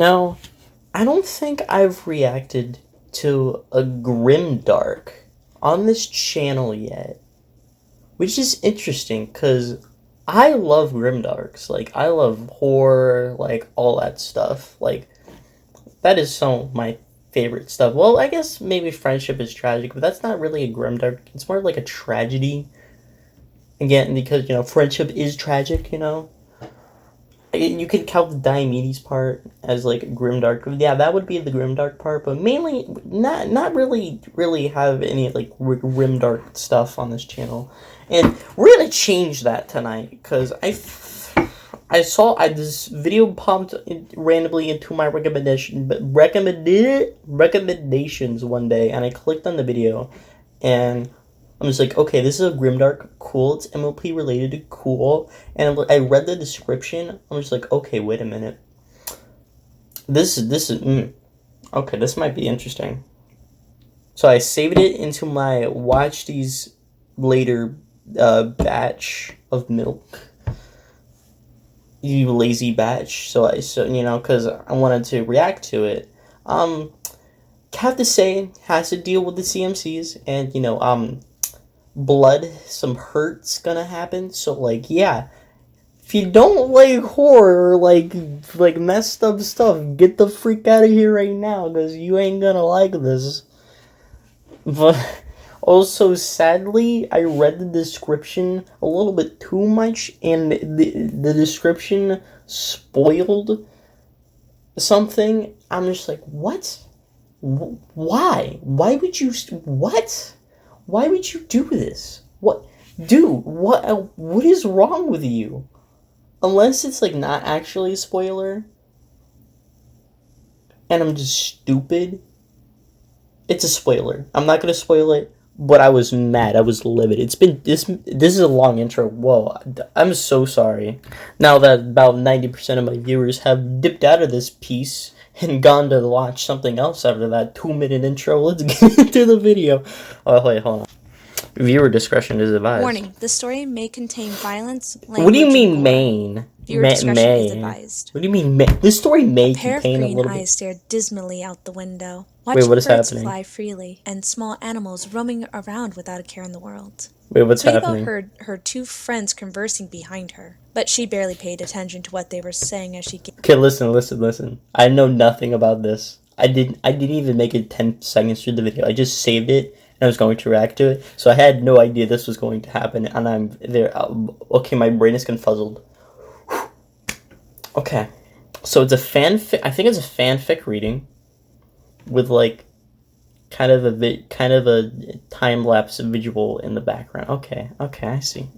Now, I don't think I've reacted to a grimdark on this channel yet, which is interesting because I love grimdarks. Like, I love horror, like, all that stuff. Like, that is some of my favorite stuff. Well, I guess maybe friendship is tragic, but that's not really a grimdark. It's more like a tragedy. Again, because, friendship is tragic, You could count the Diomedes part as like grimdark. Yeah, that would be the grimdark part, but mainly not really have any like grimdark stuff on this channel. And we're gonna change that tonight because I saw this video popped randomly into my recommendations one day, and I clicked on the video, and I'm just like, okay, this is a grimdark, cool. It's MLP related, cool. And I read the description. I'm just like, okay, wait a minute. This is okay. This might be interesting. So I saved it into my watch these later batch of milk. You lazy batch. So because I wanted to react to it. Have to say, has to deal with the CMCs and blood, some hurt's gonna happen. So like, yeah, if you don't like horror or like messed up stuff, get the freak out of here right now, because you ain't gonna like this. But also, sadly, I read the description a little bit too much, and the description spoiled something. I'm just like, what? Why? Why would you? What? Why would you do this? What? Dude, what is wrong with you? Unless it's like not actually a spoiler and I'm just stupid, it's a spoiler. I'm not gonna spoil it, but I was mad. I was livid. This is a long intro. Whoa, I'm so sorry. Now that about 90% of my viewers have dipped out of this piece and gone to watch something else after that 2-minute intro, let's get into the video. Oh, wait, hold on. Viewer discretion is advised. Warning, the story may contain violence, language, what do you mean main? Viewer discretion is advised. What do you mean may? This story may contain a little bit. A pair of green eyes stared dismally out the window, watching Wait, what is birds happening? Fly freely and small animals roaming around without a care in the world. Wait, what's happening? heard her two friends conversing behind her, but she barely paid attention to what they were saying as she... Okay, listen. I know nothing about this. I didn't even make it 10 seconds through the video. I just saved it and I was going to react to it, so I had no idea this was going to happen, and I'm there. Okay, my brain is confuzzled. Okay, so it's a fanfic. I think it's a fanfic reading with like kind of a time-lapse visual in the background. Okay, I see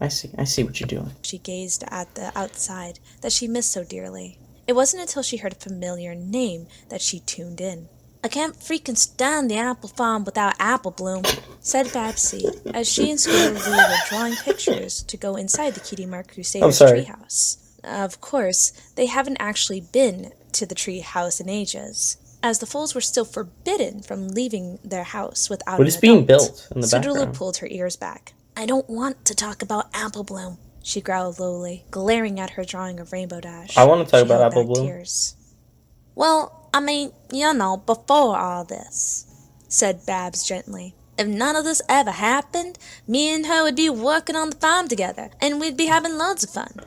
what you're doing. She gazed at the outside that she missed so dearly. It wasn't until she heard a familiar name that she tuned in. "I can't freaking stand the apple farm without apple bloom," said Babsy, as she and Scooter were drawing pictures to go inside the Cutie Mark Crusader's treehouse. Of course, they haven't actually been to the treehouse in ages, as the foals were still forbidden from leaving their house without what is being built in the background. Sudulu pulled her ears back. "I don't want to talk about apple bloom," she growled lowly, glaring at her drawing of Rainbow Dash. I want to talk about apple bloom. Tears. "Well, I mean, before all this," said Babs gently. "If none of this ever happened, me and her would be working on the farm together, and we'd be having loads of fun.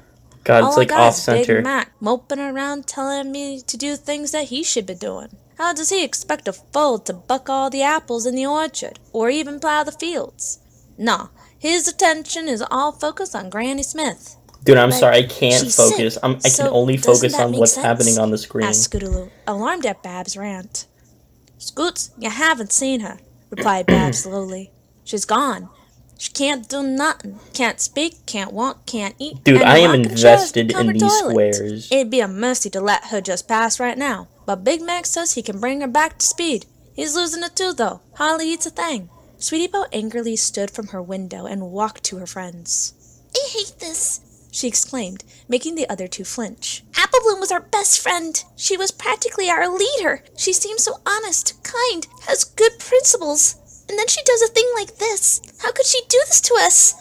God, it's like off-center. Big Mac moping around telling me to do things that he should be doing. How does he expect a foal to buck all the apples in the orchard, or even plow the fields? Nah, his attention is all focused on Granny Smith." Dude, I'm sorry, I can't focus. I can only focus on what's happening on the screen. Asked Scootaloo, alarmed at Babs' rant. "Scoots, you haven't seen her," replied Babs slowly. "She's gone. She can't do nothing. Can't speak, can't walk, can't eat." Dude, I am invested in these squares. "It'd be a mercy to let her just pass right now. But Big Mac says he can bring her back to speed. He's losing it too, though. Hardly eats a thing." Sweetie Belle angrily stood from her window and walked to her friends. "I hate this," she exclaimed, making the other two flinch. "Apple Bloom was our best friend. She was practically our leader. She seems so honest, kind, has good principles. And then she does a thing like this. How could she do this to us?"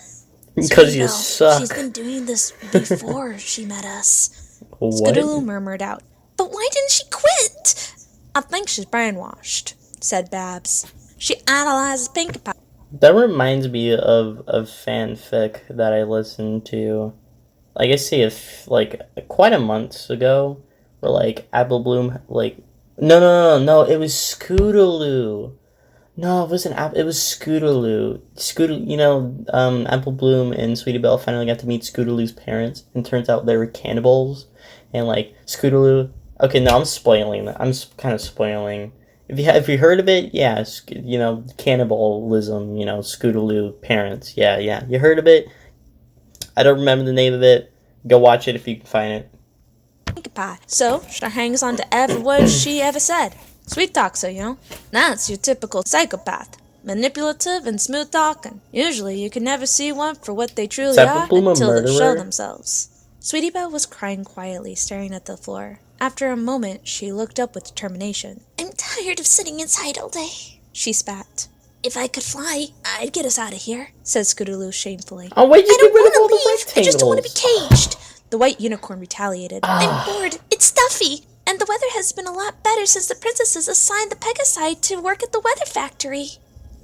Because you suck. She's been doing this before she met us. What? Scootaloo murmured out. But why didn't she quit? I think she's brainwashed, said Babs. She idolizes Pinkie Pie. That reminds me of fanfic that I listened to, I guess like quite a month ago, where like Apple Bloom no, it was Scootaloo. No, it wasn't Apple. It was Scootaloo. Apple Bloom and Sweetie Belle finally got to meet Scootaloo's parents, and turns out they were cannibals, and like Scootaloo. Okay, no, I'm spoiling that. I'm kind of spoiling. If you heard of it, yeah, cannibalism. Scootaloo parents. Yeah, you heard of it. I don't remember the name of it. Go watch it if you can find it. Pinkie Pie. So she hangs on to every word she ever said. Sweet talker, That's your typical psychopath. Manipulative and smooth talking. Usually you can never see one for what they truly are until they show themselves. Sweetie Belle was crying quietly, staring at the floor. After a moment, she looked up with determination. I'm tired of sitting inside all day, she spat. If I could fly, I'd get us out of here, said Scootaloo shamefully. Oh, wait, I don't want to leave. I just don't want to be caged. The white unicorn retaliated. I'm bored. It's stuffy. And the weather has been a lot better since the princesses assigned the Pegasi to work at the weather factory.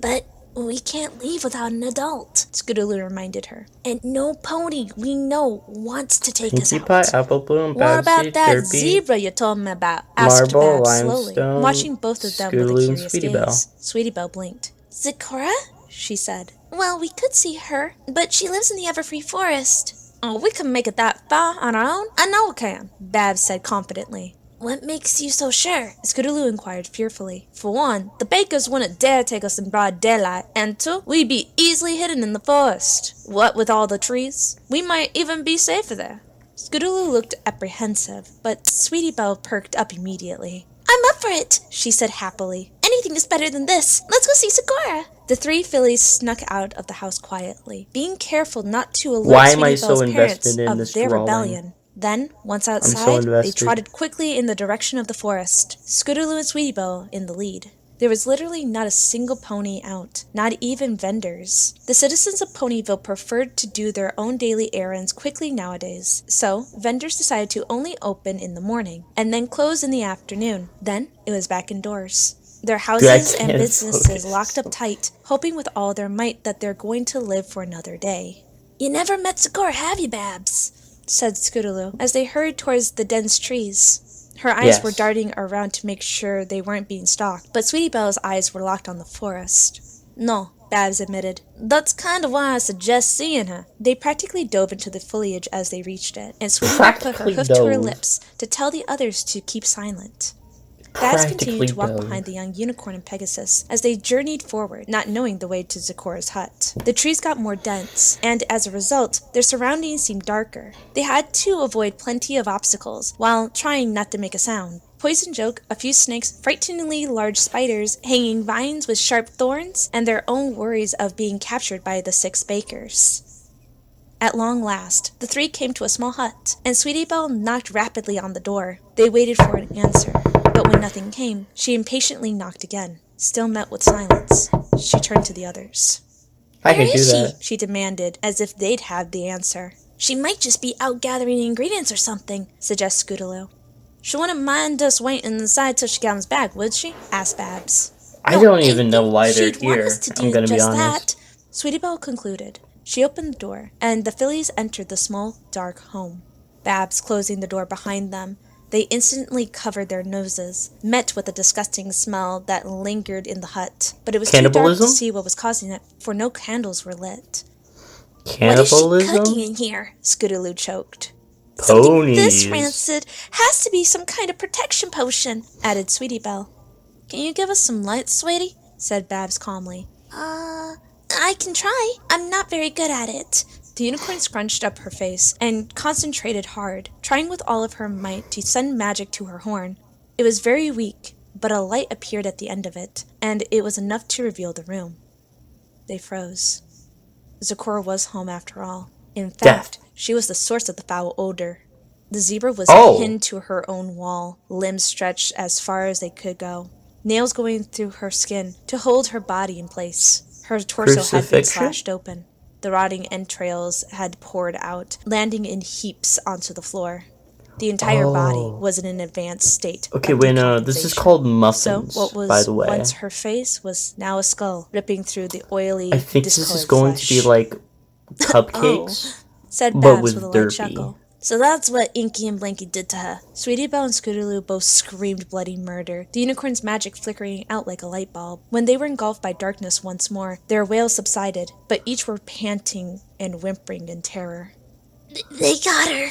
But we can't leave without an adult, Scootaloo reminded her. And no pony we know wants to take us out. Pie, Apple Bloom, what about that Derpy, zebra you told me about? Asked Marble, Babs slowly, Limestone, watching both of them Scootaloo, with a curious Sweetie gaze. Belle. Sweetie Belle blinked. Zecora? She said. Well, we could see her, but she lives in the Everfree Forest. Oh, we can make it that far on our own? I know we can, Babs said confidently. What makes you so sure? Scootaloo inquired fearfully. For one, the bakers wouldn't dare take us in broad daylight, and two, we'd be easily hidden in the forest. What with all the trees? We might even be safer there. Scootaloo looked apprehensive, but Sweetie Belle perked up immediately. I'm up for it, she said happily. Anything is better than this. Let's go see Zecora. The three fillies snuck out of the house quietly, being careful not to alert Sweetie Belle's parents of their rebellion. Then, once outside, they trotted quickly in the direction of the forest, Scootaloo and Sweetie Belle in the lead. There was literally not a single pony out, not even vendors. The citizens of Ponyville preferred to do their own daily errands quickly nowadays, so vendors decided to only open in the morning, and then close in the afternoon. Then, it was back indoors. Their houses and businesses locked up tight, hoping with all their might that they're going to live for another day. You never met Zecora, have you, Babs? Said Scootaloo, as they hurried towards the dense trees. Her eyes were darting around to make sure they weren't being stalked, but Sweetie Belle's eyes were locked on the forest. No, Babs admitted. That's kind of why I suggest seeing her. They practically dove into the foliage as they reached it, and Sweetie Belle put her hoof to her lips to tell the others to keep silent. Babs continued to walk behind the young unicorn and Pegasus as they journeyed forward, not knowing the way to Zecora's hut. The trees got more dense, and as a result, their surroundings seemed darker. They had to avoid plenty of obstacles, while trying not to make a sound. Poison joke, a few snakes, frighteningly large spiders, hanging vines with sharp thorns, and their own worries of being captured by the 6 bakers. At long last, the 3 came to a small hut, and Sweetie Belle knocked rapidly on the door. They waited for an answer. But when nothing came, she impatiently knocked again, still met with silence. She turned to the others. I can do that. She demanded, as if they'd have the answer. She might just be out gathering ingredients or something, suggested Scootaloo. She wouldn't mind us waiting inside till she comes back, would she? Asked Babs. I don't even know why they're here, I'm gonna be honest. Sweetie Belle concluded. She opened the door, and the fillies entered the small, dark home. Babs closing the door behind them, they instantly covered their noses, met with a disgusting smell that lingered in the hut. But it was too dark to see what was causing it, for no candles were lit. Cannibalism? What is she cooking in here? Scootaloo choked. Ponies. Something this rancid has to be some kind of protection potion, added Sweetie Belle. Can you give us some light, sweetie? Said Babs calmly. I can try. I'm not very good at it. The unicorn scrunched up her face and concentrated hard, trying with all of her might to send magic to her horn. It was very weak, but a light appeared at the end of it, and it was enough to reveal the room. They froze. Zecora was home after all. In fact, she was the source of the foul odor. The zebra was pinned to her own wall, limbs stretched as far as they could go, nails going through her skin to hold her body in place. Her torso had been slashed open. The rotting entrails had poured out, landing in heaps onto the floor. The entire body was in an advanced state. Okay, of wait, no, this is decomposition. called So muffins, what was by the way. once her face was now a skull, ripping through the oily, I think this discolored is going flesh. to be like cupcakes, Said but Babs with with a light derpy. chuckle. So that's what Inky and Blinky did to her. Sweetie Belle and Scootaloo both screamed bloody murder, the unicorn's magic flickering out like a light bulb. When they were engulfed by darkness once more, their wails subsided, but each were panting and whimpering in terror. They got her,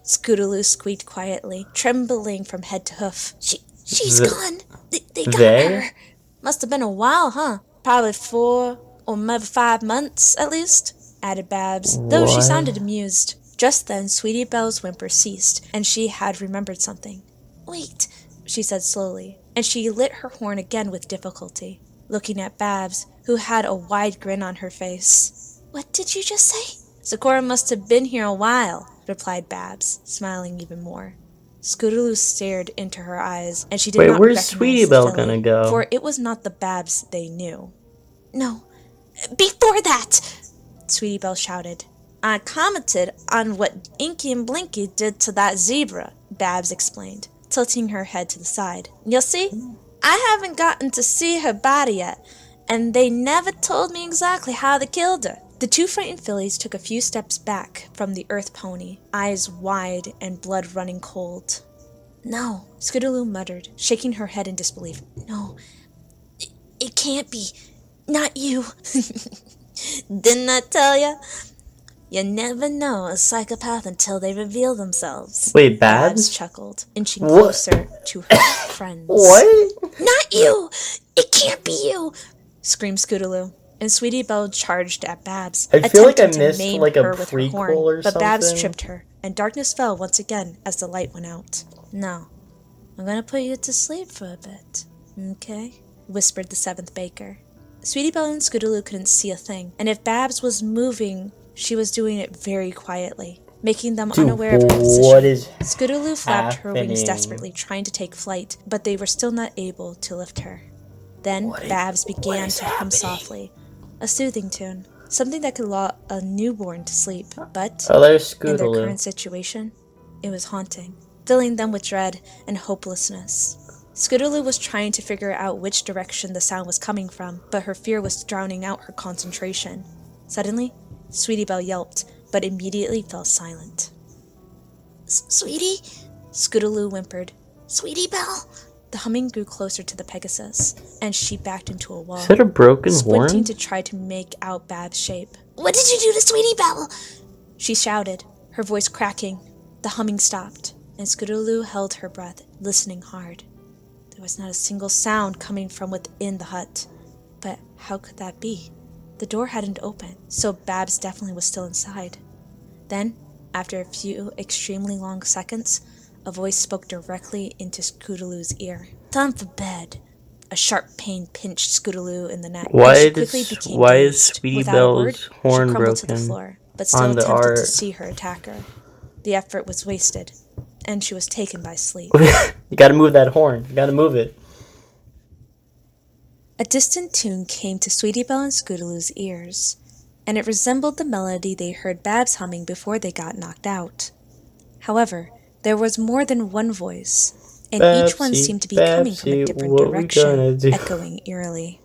Scootaloo squeaked quietly, trembling from head to hoof. She's gone. They got her. Must have been a while, huh? Probably 4 or maybe 5 months, at least, added Babs, though she sounded amused. Just then, Sweetie Belle's whimper ceased, and she had remembered something. Wait, she said slowly, and she lit her horn again with difficulty, looking at Babs, who had a wide grin on her face. What did you just say? Zecora must have been here a while, replied Babs, smiling even more. Scootaloo stared into her eyes, and she did not recognize where's Sweetie Belle gonna go? For it was not the Babs they knew. No, before that, Sweetie Belle shouted. I commented on what Inky and Blinky did to that zebra, Babs explained, tilting her head to the side. You see, I haven't gotten to see her body yet, and they never told me exactly how they killed her. The two frightened fillies took a few steps back from the earth pony, eyes wide and blood running cold. No, Scootaloo muttered, shaking her head in disbelief. No, it can't be. Not you. Didn't I tell you? You never know a psychopath until they reveal themselves. Wait, Babs? Chuckled, inching closer to her friends. What? Not you! It can't be you! Screamed Scootaloo, and Sweetie Belle charged at Babs. I feel like I missed like a prequel or something. But Babs tripped her, and darkness fell once again as the light went out. No, I'm gonna put you to sleep for a bit, okay? Whispered the seventh baker. Sweetie Belle and Scootaloo couldn't see a thing, and if Babs was moving, she was doing it very quietly, making them unaware of her position. What is Scootaloo flapped her wings desperately, trying to take flight, but they were still not able to lift her. Then Babs began to hum softly, a soothing tune, something that could lull a newborn to sleep. But in their current situation, it was haunting, filling them with dread and hopelessness. Scootaloo was trying to figure out which direction the sound was coming from, but her fear was drowning out her concentration. Suddenly, Sweetie Belle yelped, but immediately fell silent. Sweetie? Scootaloo whimpered. Sweetie Belle? The humming grew closer to the Pegasus, and she backed into a wall. Is that a broken squinting horn? To try to make out Babs' shape. What did you do to Sweetie Belle? She shouted, her voice cracking. The humming stopped, and Scootaloo held her breath, listening hard. There was not a single sound coming from within the hut. But how could that be? The door hadn't opened, so Babs definitely was still inside. Then, after a few extremely long seconds, a voice spoke directly into Scootaloo's ear. Time for bed. A sharp pain pinched Scootaloo in the neck. Why is Sweetie Belle's horn broken to the floor, but still attempted to see her attacker. The effort was wasted, and she was taken by sleep. You gotta move that horn. You gotta move it. A distant tune came to Sweetie Belle and Scootaloo's ears, and it resembled the melody they heard Babs humming before they got knocked out. However, there was more than one voice, and each one seemed to be coming from a different direction, echoing eerily.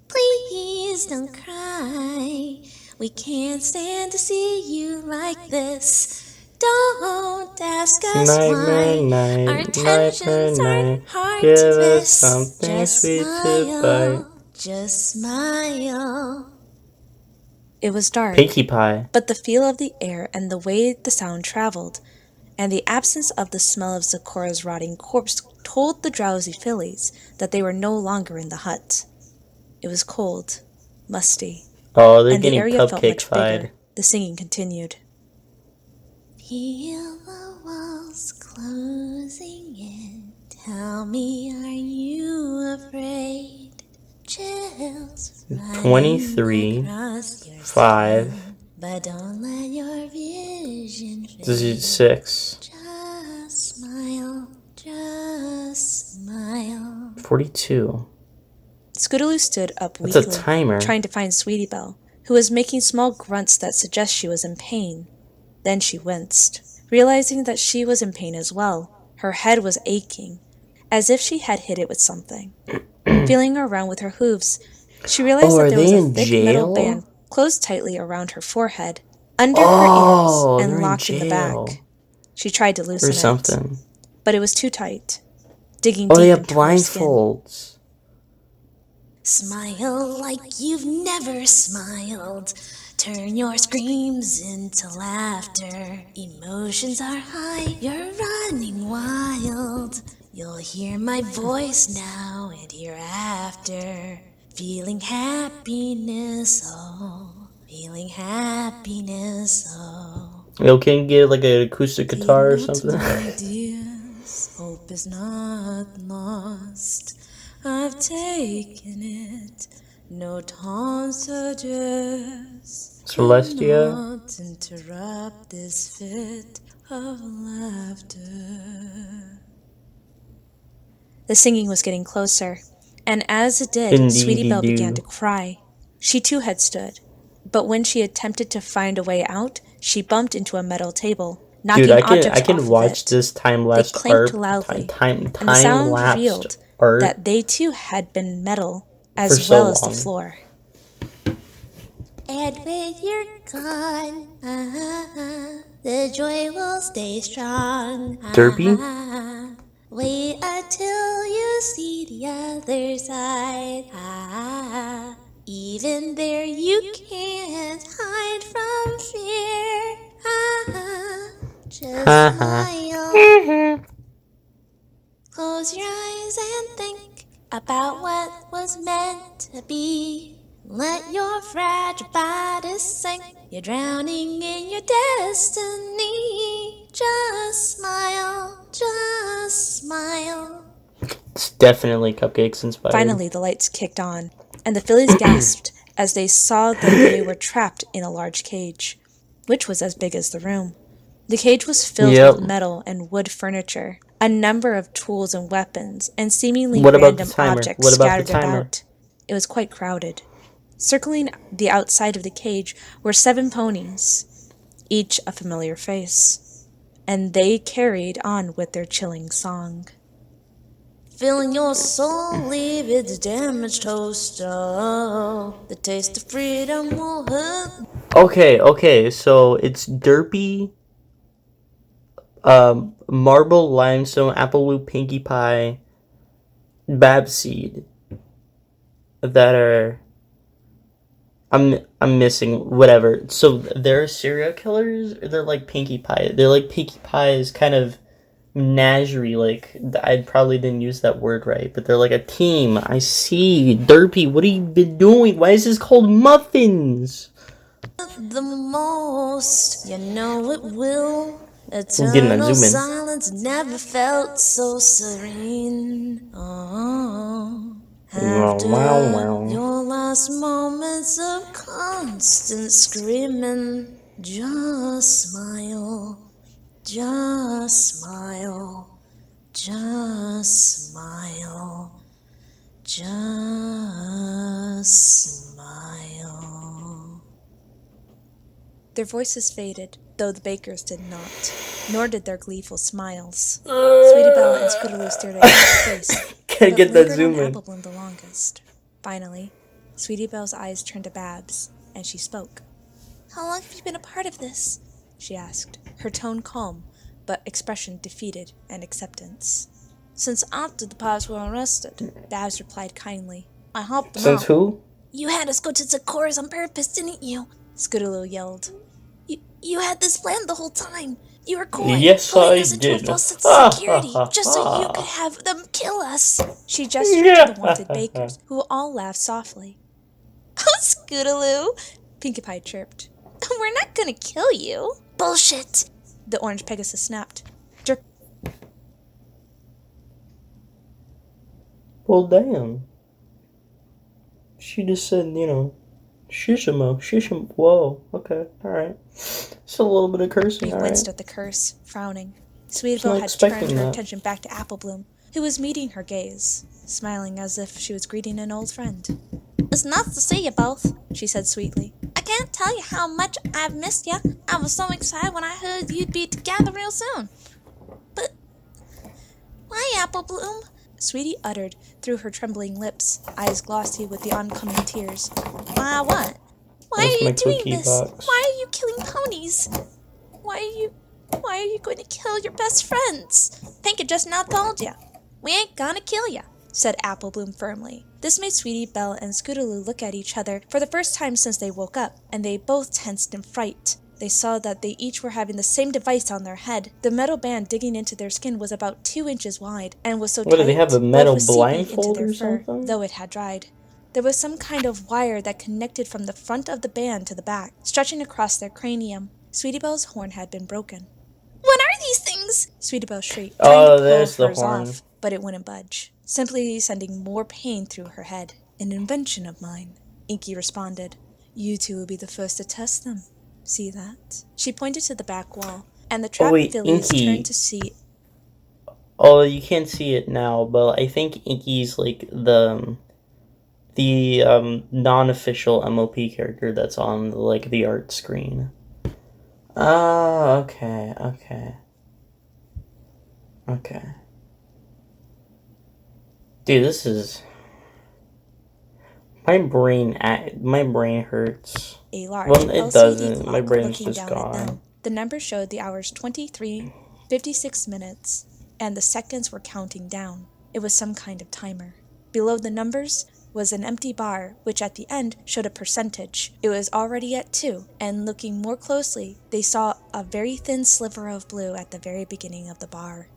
Please don't cry. We can't stand to see you like this. Don't ask us why. Our intentions aren't hard to miss. Something Just sweet smile. to bite. Just smile. It was dark, Pinkie Pie. but the feel of the air and the way the sound traveled, and the absence of the smell of Zecora's rotting corpse told the drowsy fillies that they were no longer in the hut. It was cold, musty, Oh, they're and the getting area felt much cupcake-fied. bigger. The singing continued. Feel the walls closing in. Tell me, are you afraid? Chills 23, across your 5. skin, but don't let your vision fade. This is 6. Just smile, just smile. 42. Scootaloo stood up That's a weakly, timer. trying to find Sweetie Belle, who was making small grunts that suggest she was in pain. Then she winced. realizing that she was in pain as well. Her head was aching, as if she had hit it with something. Feeling around with her hooves, she realized that there was a thick metal band closed tightly around her forehead, under her ears, and locked in the back. She tried to loosen it, but it was too tight, digging deep into her skin. Blindfolds. Smile like you've never smiled. Turn your screams into laughter. Emotions are high, you're running wild. You'll hear my voice now and hereafter. Feeling happiness, oh. Feeling happiness, oh. Yo, can you get like an acoustic guitar or something? Ideas, hope is not lost. I've taken it. No time suggests. Celestia? Not interrupt this fit of laughter. The singing was getting closer, and as it did, Sweetie Belle began to cry. She too had stood, but when she attempted to find a way out, she bumped into a metal table, knocking objects off of it. I can watch this time-lapse art. They clanked loudly, and the sound revealed that they too had been metal, as well as the floor. And when you're gone, the joy will stay strong. Derpy? Wait until you see the other side. Even there you can't hide from fear. Just smile. Close your eyes and think about what was meant to be. Let your fragile body sink. You're drowning in your destiny. Just smile, just smile. It's definitely Cupcakes inspired. Finally, the lights kicked on, and the fillies gasped as they saw that they were trapped in a large cage, which was as big as the room. The cage was filled with metal and wood furniture, a number of tools and weapons, and seemingly random objects scattered about. It was quite crowded. Circling the outside of the cage were 7 ponies, each a familiar face, and they carried on with their chilling song. Feeling your soul leave its damaged host, oh, the taste of freedom will hurt. Okay, so it's Derpy, Marble, Limestone, Applewood, Pinkie Pie, Babseed that are... I'm missing whatever. So they're serial killers? Or they're like Pinkie Pie? They're like Pinkie Pie's kind of menagerie. Like, I probably didn't use that word right, but they're like a team. I see. Derpy, what have you been doing? Why is this called Muffins? The most, you know it will. Eternal silence never felt so serene. Oh. After your last moments of constant screaming, just smile, just smile, just smile, just smile. Their voices faded, though the bakers did not, nor did their gleeful smiles. Sweetie Belle and Scootaloo stared at each face. Can't get that zoom in. Apple Bloom the longest. Finally, Sweetie Belle's eyes turned to Babs, and she spoke. How long have you been a part of this? She asked, her tone calm, but expression defeated and acceptance. Since after the Pies were arrested, Babs replied kindly. I helped them out. Since who? You had us go to Zecora's on purpose, didn't you? Scootaloo yelled. You had this plan the whole time. You were coy, yes, putting I us into did. a false sense of security, just so you could have them kill us. She gestured to the wanted bakers, who all laughed softly. Oh, Scootaloo, Pinkie Pie chirped. We're not gonna kill you. Bullshit, the orange Pegasus snapped. Well, damn. She just said, Shishamo. Whoa, okay, alright. It's a little bit of cursing, alright. He winced at the curse, frowning. Sweetie Belle had turned her attention back to Apple Bloom, who was meeting her gaze, smiling as if she was greeting an old friend. It's nice to see you both, she said sweetly. I can't tell you how much I've missed you. I was so excited when I heard you'd be together real soon. But why, Apple Bloom? Sweetie uttered through her trembling lips, eyes glossy with the oncoming tears. Why what? Why are you doing this? Why are you killing ponies? Why are you going to kill your best friends? Pinky just now told you. We ain't gonna kill ya, said Apple Bloom firmly. This made Sweetie Belle and Scootaloo look at each other for the first time since they woke up, and they both tensed in fright. They saw that they each were having the same device on their head. The metal band digging into their skin was about 2 inches wide, and was so tight, do they have, a metal blood was seeping blindfold into their or fur, something? though it had dried. There was some kind of wire that connected from the front of the band to the back, stretching across their cranium. Sweetie Belle's horn had been broken. What are these things? Sweetie Belle shrieked, trying to pull hers off, but it wouldn't budge, simply sending more pain through her head. An invention of mine, Inky responded. You two will be the first to test them. See that? She pointed to the back wall, and the trapped fillies turned to see. Oh, you can't see it now, but I think Inky's like the non-official MLP character that's on like the art screen. Oh, okay. Dude, this is... My brain hurts. A large well, it LCD doesn't. clock My brain's looking just down gone. at them. The number showed the hours 23:56 minutes, and the seconds were counting down. It was some kind of timer. Below the numbers was an empty bar, which at the end showed a percentage. It was already at 2, and looking more closely, they saw a very thin sliver of blue at the very beginning of the bar.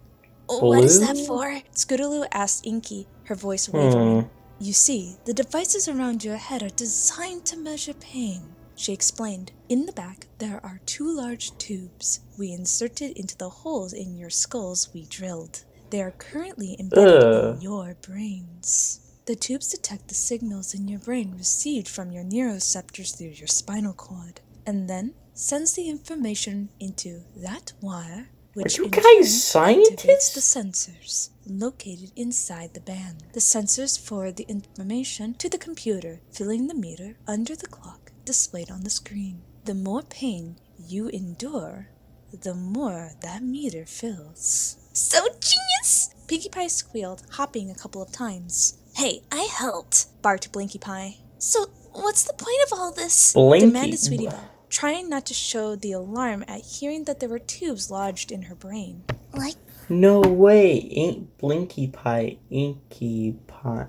Blue? What is that for? Scootaloo asked Inky, her voice wavering. You see, the devices around your head are designed to measure pain, she explained. In the back, there are 2 large tubes we inserted into the holes in your skulls we drilled. They are currently embedded in your brains. The tubes detect the signals in your brain received from your neuroreceptors through your spinal cord, and then sends the information into that wire, which are you in guys turn scientists? activates the sensors located inside the band. The sensors forward the information to the computer, filling the meter under the clock displayed on the screen. The more pain you endure, the more that meter fills. So genius! Pinkie Pie squealed, hopping a couple of times. Hey, I helped, barked Blinkie Pie. So what's the point of all this? Demanded Sweetie Belle, trying not to show the alarm at hearing that there were tubes lodged in her brain. Like... No way, ain't Blinkie Pie, Inky Pie.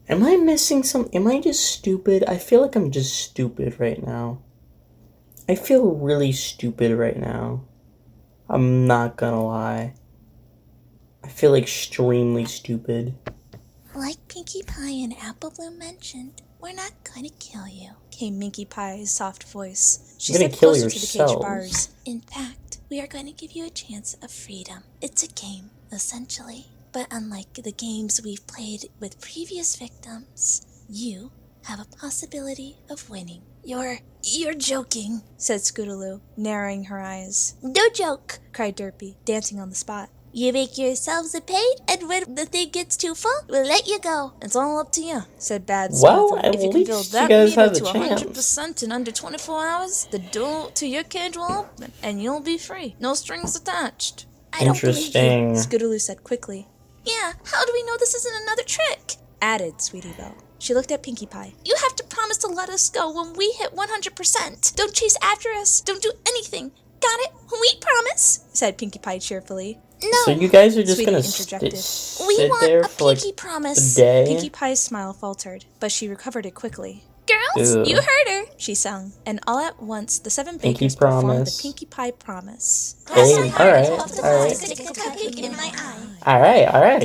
Am I missing something? Am I just stupid? I feel like I'm just stupid right now. I feel really stupid right now. I'm not gonna lie. I feel extremely stupid. Like Pinkie Pie and Apple Bloom mentioned, we're not gonna kill you, came Minkie Pie's soft voice. She stepped closer to the cage bars. In fact, we are going to give you a chance of freedom. It's a game, essentially. But unlike the games we've played with previous victims, you have a possibility of winning. You're joking, said Scootaloo, narrowing her eyes. No joke, cried Derpy, dancing on the spot. You make yourselves a paid, and when the thing gets too full, we'll let you go. It's all up to you, said Bad Well, Smoothie. at If you least can fill you that guys have meter the to chance. 100% in under 24 hours, the door to your cage will open, and you'll be free. No strings attached. I don't believe you, Scootaloo said quickly. Yeah, how do we know this isn't another trick? Added Sweetie Belle. She looked at Pinkie Pie. You have to promise to let us go when we hit 100%. Don't chase after us. Don't do anything. Got it? We promise, said Pinkie Pie cheerfully. No, so you guys are just Sweetie gonna sit there for like promise. a day? Pinkie Pie's smile faltered, but she recovered it quickly. Girls, you heard her, she sung, and all at once the 7 bakers performed the Pinkie Pie Promise. Alright,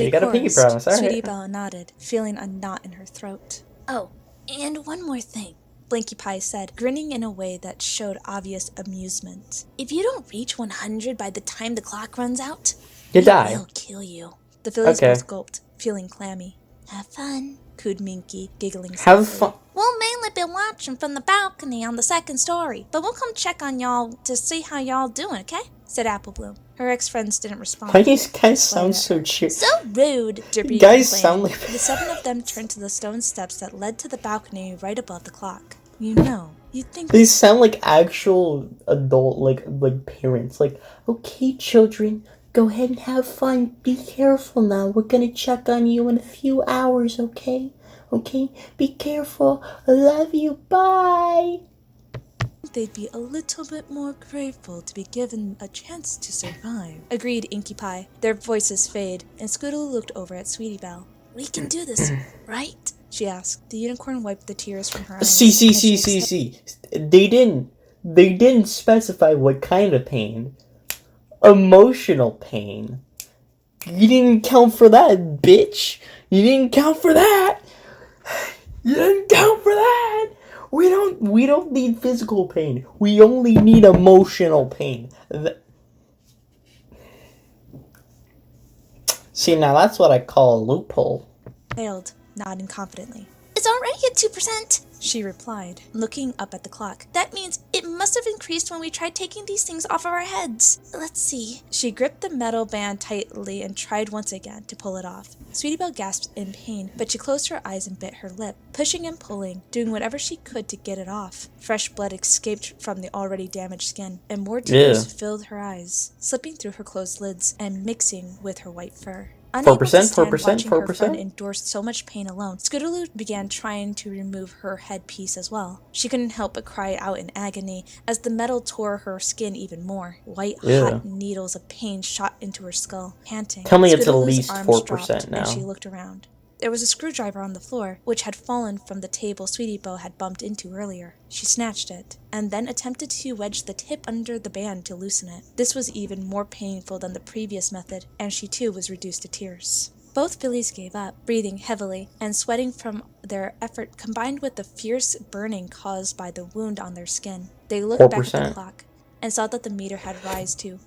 you got a Pinkie Promise, alright. Sweetie Belle nodded, feeling a knot in her throat. Oh, and one more thing, Blinkie Pie said, grinning in a way that showed obvious amusement. If you don't reach 100 by the time the clock runs out, you die. We'll kill you. The fillies both gulped, feeling clammy. Have fun, cooed Minky, giggling softly. Have fun. We'll mainly be watching from the balcony on the 2nd story, but we'll come check on y'all to see how y'all doing, okay? said Apple Bloom. Her ex-friends didn't respond. Why do you guys sound so cheery? So rude, Drippy Guys complained. sound like... The 7 of them turned to the stone steps that led to the balcony right above the clock. You know, you'd think... They sound like actual adult, like parents. Like, okay, children, go ahead and have fun. Be careful now. We're gonna check on you in a few hours, okay? Okay? Be careful. I love you. Bye. They'd be a little bit more grateful to be given a chance to survive, agreed Inky Pie. Their voices fade, and Scootaloo looked over at Sweetie Belle. We can do this, right? She asked. The unicorn wiped the tears from her eyes. See. They didn't specify what kind of pain. Emotional pain. You didn't count for that, bitch. You didn't count for that. You didn't count for that. We don't need physical pain. We only need emotional pain. See, now that's what I call a loophole. Failed, nodding confidently. It's already at 2%, she replied, looking up at the clock. That means it must have increased when we tried taking these things off of our heads. Let's see. She gripped the metal band tightly and tried once again to pull it off. Sweetie Belle gasped in pain, but she closed her eyes and bit her lip, pushing and pulling, doing whatever she could to get it off. Fresh blood escaped from the already damaged skin, and more tears filled her eyes, slipping through her closed lids and mixing with her white fur. Unable to stand watching her friend endure so much pain alone, Scootaloo began trying to remove her headpiece as well. She couldn't help but cry out in agony as the metal tore her skin even more. White, hot needles of pain shot into her skull, panting. Tell me it's at least 4% now. And she looked around. There was a screwdriver on the floor, which had fallen from the table Sweetie Belle had bumped into earlier. She snatched it, and then attempted to wedge the tip under the band to loosen it. This was even more painful than the previous method, and she too was reduced to tears. Both fillies gave up, breathing heavily, and sweating from their effort combined with the fierce burning caused by the wound on their skin. They looked back at the clock, and saw that the meter had risen to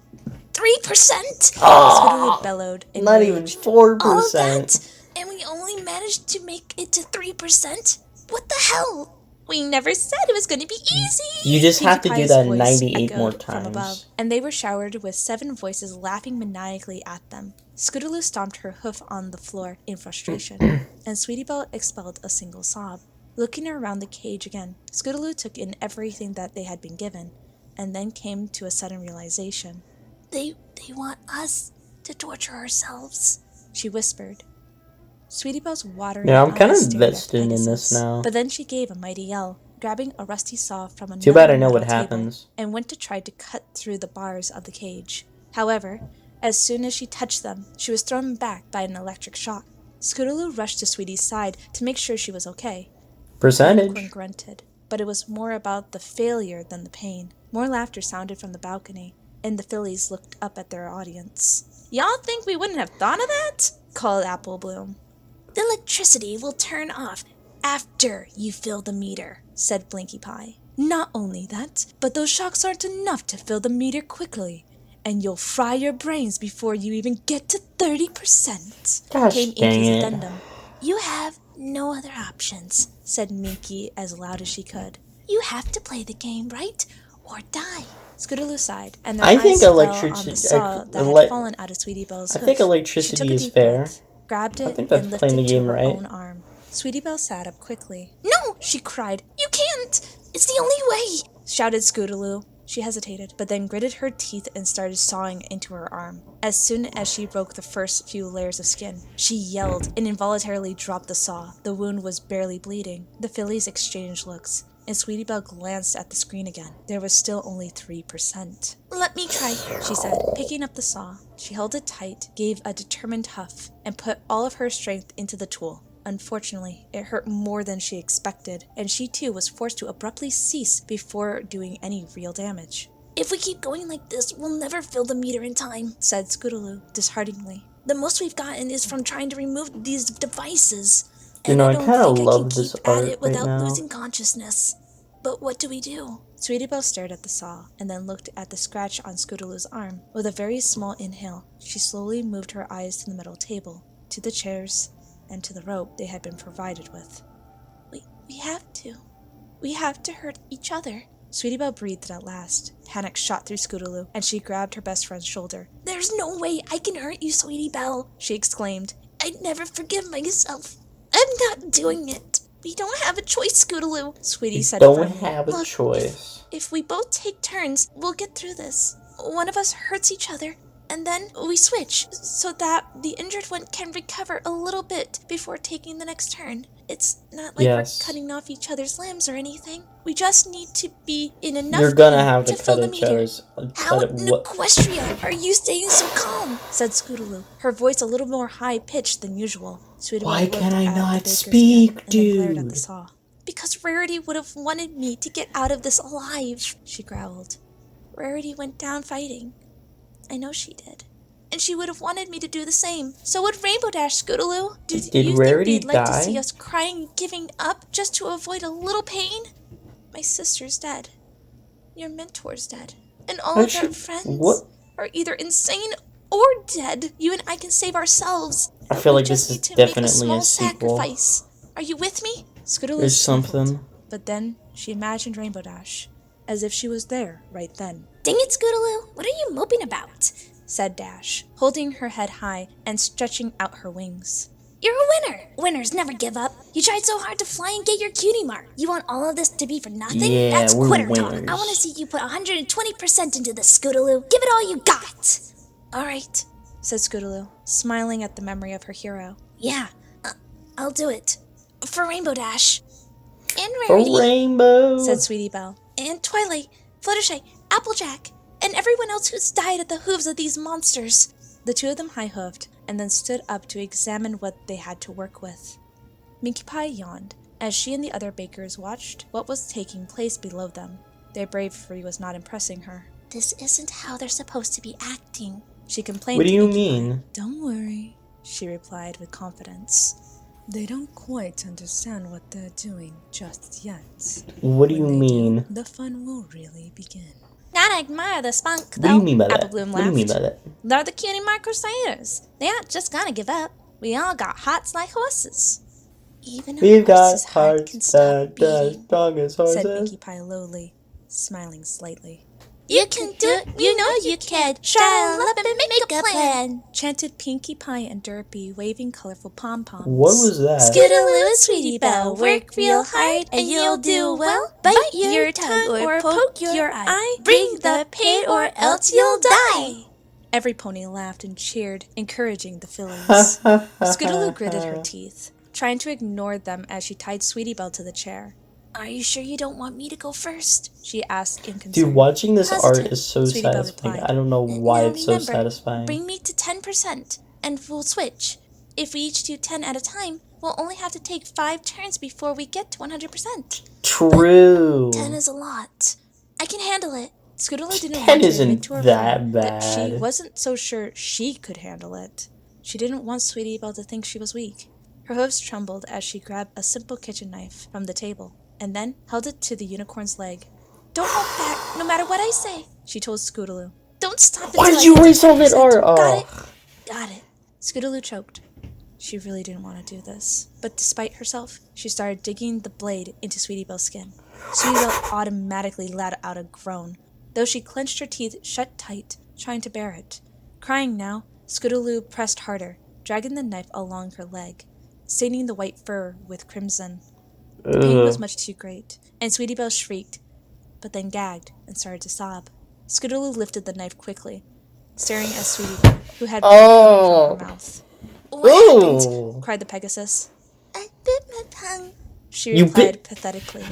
3%! Scootaloo bellowed in not rage. Even 4%. All of that? And we only managed to make it to 3%? What the hell? We never said it was going to be easy. You just have to do that 98 more times. From above, and they were showered with 7 voices laughing maniacally at them. Scootaloo stomped her hoof on the floor in frustration, and Sweetie Belle expelled a single sob. Looking around the cage again, Scootaloo took in everything that they had been given, and then came to a sudden realization. They want us to torture ourselves, she whispered. Sweetie Belle's watering eyes I'm kind of stared at invested in this now. But then she gave a mighty yell, grabbing a rusty saw from another Too bad I know what metal table, happens. and went to try to cut through the bars of the cage. However, as soon as she touched them, she was thrown back by an electric shock. Scootaloo rushed to Sweetie's side to make sure she was okay. Percentage. The unicorn grunted, but it was more about the failure than the pain. More laughter sounded from the balcony, and the fillies looked up at their audience. Y'all think we wouldn't have thought of that? Called Apple Bloom. The electricity will turn off after you fill the meter, said Blinky Pie. Not only that, but those shocks aren't enough to fill the meter quickly, and you'll fry your brains before you even get to 30%. Gosh, Came dang Inky's it. addendum. You have no other options, said Minky as loud as she could. You have to play the game, right? Or die. Scootaloo sighed, and their eyes fell on the saw that had fallen out of Sweetie Belle's hoof. I think electricity is fair. Grabbed it I think that's and playing lifted the game to her right. own arm. Sweetie Belle sat up quickly. No, she cried. You can't. It's the only way, shouted Scootaloo. She hesitated, but then gritted her teeth and started sawing into her arm. As soon as she broke the first few layers of skin, she yelled and involuntarily dropped the saw. The wound was barely bleeding. The fillies exchanged looks, and Sweetie Belle glanced at the screen again. There was still only 3%. Let me try, she said, picking up the saw. She held it tight, gave a determined huff, and put all of her strength into the tool. Unfortunately, it hurt more than she expected, and she too was forced to abruptly cease before doing any real damage. If we keep going like this, we'll never fill the meter in time, said Scootaloo dishearteningly. The most we've gotten is from trying to remove these devices. And I kind of love this art right without losing consciousness. But what do we do? Sweetie Belle stared at the saw, and then looked at the scratch on Scootaloo's arm. With a very small inhale, she slowly moved her eyes to the metal table, to the chairs, and to the rope they had been provided with. We have to. We have to hurt each other. Sweetie Belle breathed at last. Panic shot through Scootaloo, and she grabbed her best friend's shoulder. "There's no way I can hurt you, Sweetie Belle," she exclaimed. "I'd never forgive myself. I'm not doing it." "We don't have a choice, Scootaloo," Sweetie said Don't firmly. have a "Look, choice. If we both take turns, we'll get through this. One of us hurts each other, and then we switch, so that the injured one can recover a little bit before taking the next turn. It's not like Yes. we're cutting off each other's limbs or anything. We just need to be in enough You're gonna pain have to fill cut the each meter." other's. "How Cut it. in What? Equestria are you staying so calm?" said Scootaloo, her voice a little more high-pitched than usual. Sweetie Why Belle can looked I at the not bakers speak, again, and then glared at the dude? saw. "Because Rarity would have wanted me to get out of this alive," she growled. "Rarity went down fighting. I know she did. And she would have wanted me to do the same. So would Rainbow Dash, Scootaloo. Did you Rarity think they'd like die? to see us crying and giving up just to avoid a little pain? My sister's dead. Your mentor's dead. And all of our friends What? are either insane or dead. You and I can save ourselves. I feel We like just this is need to make definitely small a sequel. sacrifice. Are you with me?" Scootaloo There's sniffled, something. but then she imagined Rainbow Dash, as if she was there right then. "Dang it, Scootaloo. What are you moping about?" Said Dash, holding her head high and stretching out her wings. "You're a winner. Winners never give up. You tried so hard to fly and get your cutie mark. You want all of this to be for nothing? Yeah, That's we're quitter winners. talk. I want to see you put 120% into this, Scootaloo. Give it all you got." "All right," said Scootaloo, smiling at the memory of her hero. "Yeah, I'll do it. For Rainbow Dash. And For Rarity. Rainbow. Said Sweetie Belle. And Twilight, Fluttershy, Applejack, and everyone else who's died at the hooves of these monsters." The two of them high-hoofed, and then stood up to examine what they had to work with. Minkie Pie yawned, as she and the other bakers watched what was taking place below them. Their bravery was not impressing her. "This isn't how they're supposed to be acting." She complained What do to you Minkie Pie. mean? "Don't worry," she replied with confidence. "They don't quite understand what they're doing just yet. What do you When they mean? The fun will really begin." "Gotta admire the spunk, What though." do you mean by that? Apple Bloom What do you mean laughed. by that? They're the cutie mark crusaders. They aren't just gonna give up. We all got hearts like horses. Even a We've got horse's heart hearts can stop that are beating. strong as Said horses. Minkie Pie lowly, smiling slightly. "You can do it, you know you can. Shine up and make a plan." Chanted Pinkie Pie and Derpy, waving colorful pom-poms. What was that? Scootaloo and Sweetie Belle, work real hard and you'll do well. Bite your tongue or poke your eye. Bring the pain or else you'll die. Every pony laughed and cheered, encouraging the fillies. Scootaloo gritted her teeth, trying to ignore them as she tied Sweetie Belle to the chair. "Are you sure you don't want me to go first?" She asked in concern. Dude, watching this Positive. art is so Sweetie Belle satisfying. replied. I don't know why Now it's so remember, satisfying. Bring me to 10% and we'll switch. If we each do 10 at a time, we'll only have to take 5 turns before we get to 100%. True. 10 is a lot. I can handle it. Scootaloo didn't 10 want to isn't admit to her that friend that she bad. wasn't so sure she could handle it. She didn't want Sweetie Belle to think she was weak. Her hooves trembled as she grabbed a simple kitchen knife from the table, and then held it to the unicorn's leg. Don't hold back, no matter what I say. She told Scootaloo. Don't stop Why until did I you get to erase all that 10%. art? Got it? Oh. Got it. Scootaloo choked. She really didn't want to do this, but despite herself, she started digging the blade into Sweetie Belle's skin. Sweetie Belle automatically let out a groan, though she clenched her teeth shut tight, trying to bear it. Crying now, Scootaloo pressed harder, dragging the knife along her leg, staining the white fur with crimson. The pain was much too great, and Sweetie Belle shrieked, but then gagged and started to sob. Scootaloo lifted the knife quickly, staring at Sweetie Belle, who had blood coming from her mouth. What happened? Ooh. Cried the Pegasus. I bit my tongue. She You replied pathetically.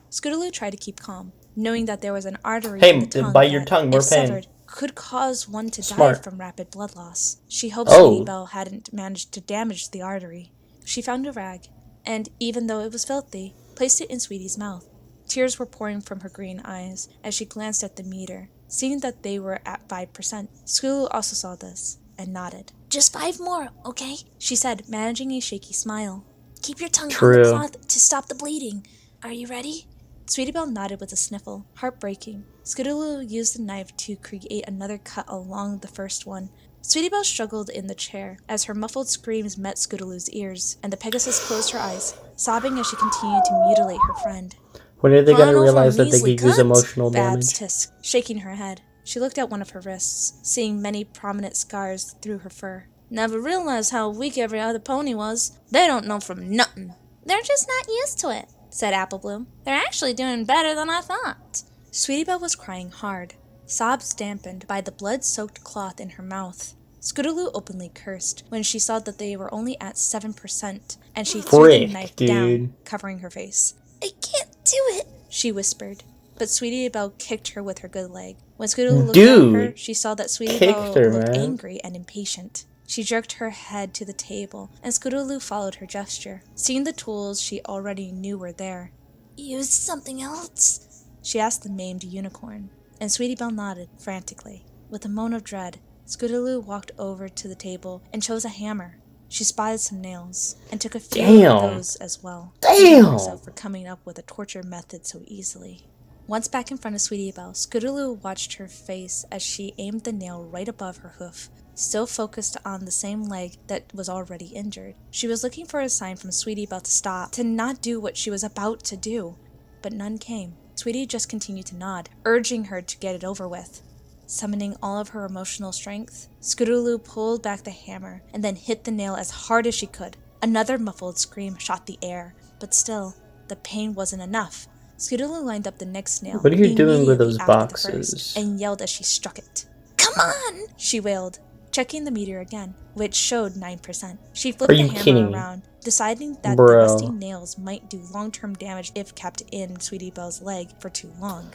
Scootaloo tried to keep calm, knowing that there was an artery Hey, in the tongue bite your that, tongue, if more pain. severed, could cause one to die Smart. from rapid blood loss. She hoped Oh. Sweetie Belle hadn't managed to damage the artery. She found a rag, and, even though it was filthy, placed it in Sweetie's mouth. Tears were pouring from her green eyes as she glanced at the meter, seeing that they were at 5%. Scootaloo also saw this, and nodded. Just 5 more, okay? She said, managing a shaky smile. Keep your tongue on True. the cloth to stop the bleeding. Are you ready? Sweetie Belle nodded with a sniffle, heartbreaking. Scootaloo used the knife to create another cut along the first one. Sweetie Belle struggled in the chair as her muffled screams met Scootaloo's ears, and the Pegasus closed her eyes, sobbing as she continued to mutilate her friend. When are they going to Final for realize that they measly could use cunt? emotional Babs damage? hissed, shaking her head. She looked at one of her wrists, seeing many prominent scars through her fur. Never realized how weak every other pony was. They don't know from nothin'. They're just not used to it, said Apple Bloom. They're actually doing better than I thought. Sweetie Belle was crying hard, sobs dampened by the blood-soaked cloth in her mouth. Scootaloo openly cursed when she saw that they were only at 7%, and she threw the knife down, covering her face. I can't do it, she whispered, but Sweetie Belle kicked her with her good leg. When Scootaloo looked at her, she saw that Sweetie Belle looked angry and impatient. She jerked her head to the table, and Scootaloo followed her gesture, seeing the tools she already knew were there. Use something else? She asked the maimed unicorn, and Sweetie Belle nodded frantically. With a moan of dread, Scootaloo walked over to the table and chose a hammer. She spotted some nails, and took a few of those as well, hating herself for coming up with a torture method so easily. Once back in front of Sweetie Belle, Scootaloo watched her face as she aimed the nail right above her hoof, still focused on the same leg that was already injured. She was looking for a sign from Sweetie Belle to stop, to not do what she was about to do, but none came. Sweetie just continued to nod, urging her to get it over with. Summoning all of her emotional strength, Scootaloo pulled back the hammer and then hit the nail as hard as she could. Another muffled scream shot the air, but still, the pain wasn't enough. Scootaloo lined up the next nail. What are you doing with those boxes? And yelled as she struck it. Come on! She wailed, checking the meter again, which showed 9%. She flipped the hammer around, deciding that the rusty nails might do long-term damage if kept in Sweetie Belle's leg for too long.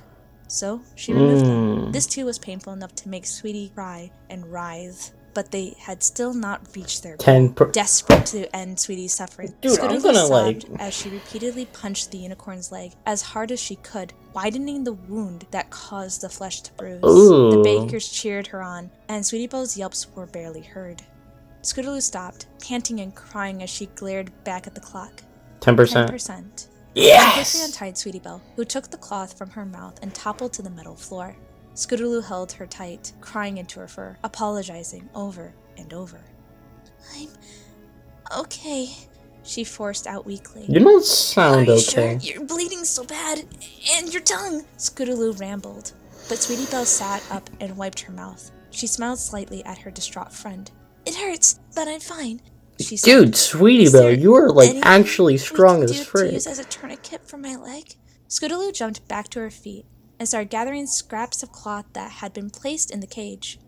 So she removed them. This too was painful enough to make Sweetie cry and writhe, but they had still not reached their goal. Desperate to end Sweetie's suffering, Scootaloo sobbed as she repeatedly punched the unicorn's leg as hard as she could, widening the wound that caused the flesh to bruise. The bakers cheered her on, and Sweetie Belle's yelps were barely heard. Scootaloo stopped, panting and crying as she glared back at the clock. 10%. Yes! Quickly untied Sweetie Belle, who took the cloth from her mouth and toppled to the metal floor. Scootaloo held her tight, crying into her fur, apologizing over and over. I'm okay, she forced out weakly. You don't sound okay. Sure? You're bleeding so bad, and your tongue. Scootaloo rambled, but Sweetie Belle sat up and wiped her mouth. She smiled slightly at her distraught friend. It hurts, but I'm fine. She said, dude, Sweetie Belle, you are like actually strong as frick. To use as a tourniquet for my leg? Scootaloo jumped back to her feet and started gathering scraps of cloth that had been placed in the cage.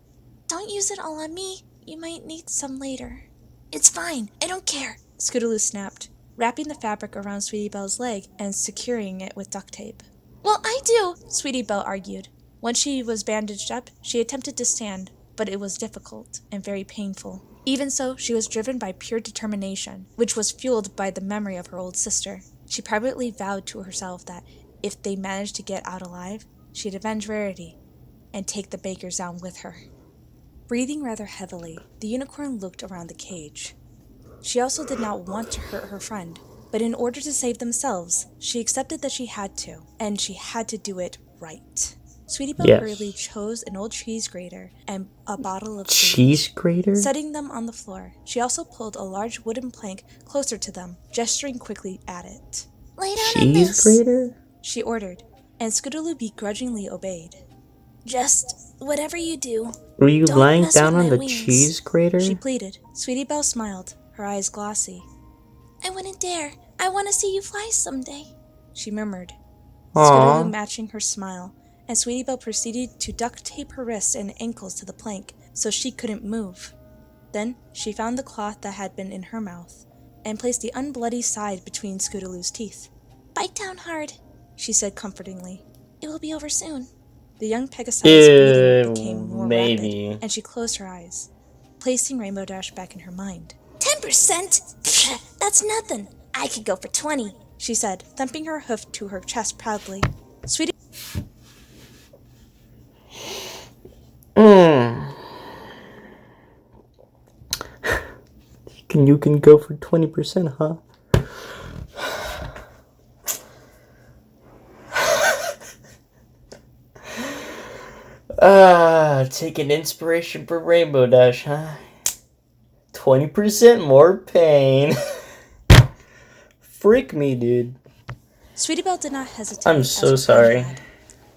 Don't use it all on me. You might need some later. It's fine. I don't care. Scootaloo snapped, wrapping the fabric around Sweetie Belle's leg and securing it with duct tape. Well, I do, Sweetie Belle argued. Once she was bandaged up, she attempted to stand, but it was difficult and very painful. Even so, she was driven by pure determination, which was fueled by the memory of her old sister. She privately vowed to herself that if they managed to get out alive, she'd avenge Rarity and take the bakers down with her. Breathing rather heavily, the unicorn looked around the cage. She also did not want to hurt her friend, but in order to save themselves, she accepted that she had to, and she had to do it right. Sweetie Belle hurriedly chose an old cheese grater and a bottle of cheese grater. Setting them on the floor, she also pulled a large wooden plank closer to them, gesturing quickly at it. Lay down on this, grater? She ordered, and Scootaloo begrudgingly obeyed. Just whatever you do. Were you lying down on the cheese grater? She pleaded. Sweetie Belle smiled, her eyes glossy. I wouldn't dare. I want to see you fly someday, she murmured. Aww. Scootaloo matching her smile, and Sweetie Belle proceeded to duct tape her wrists and ankles to the plank so she couldn't move. Then she found the cloth that had been in her mouth and placed the unbloody side between Scootaloo's teeth. Bite down hard, she said comfortingly. It will be over soon. The young Pegasus' breathing became more rapid, and she closed her eyes, placing Rainbow Dash back in her mind. 10%? That's nothing. I could go for 20, she said, thumping her hoof to her chest proudly. Sweetie. You can go for 20%, huh? Taking inspiration from Rainbow Dash, huh? 20% more pain. Freak me, dude. Sweetie Belle did not hesitate. I'm so sorry.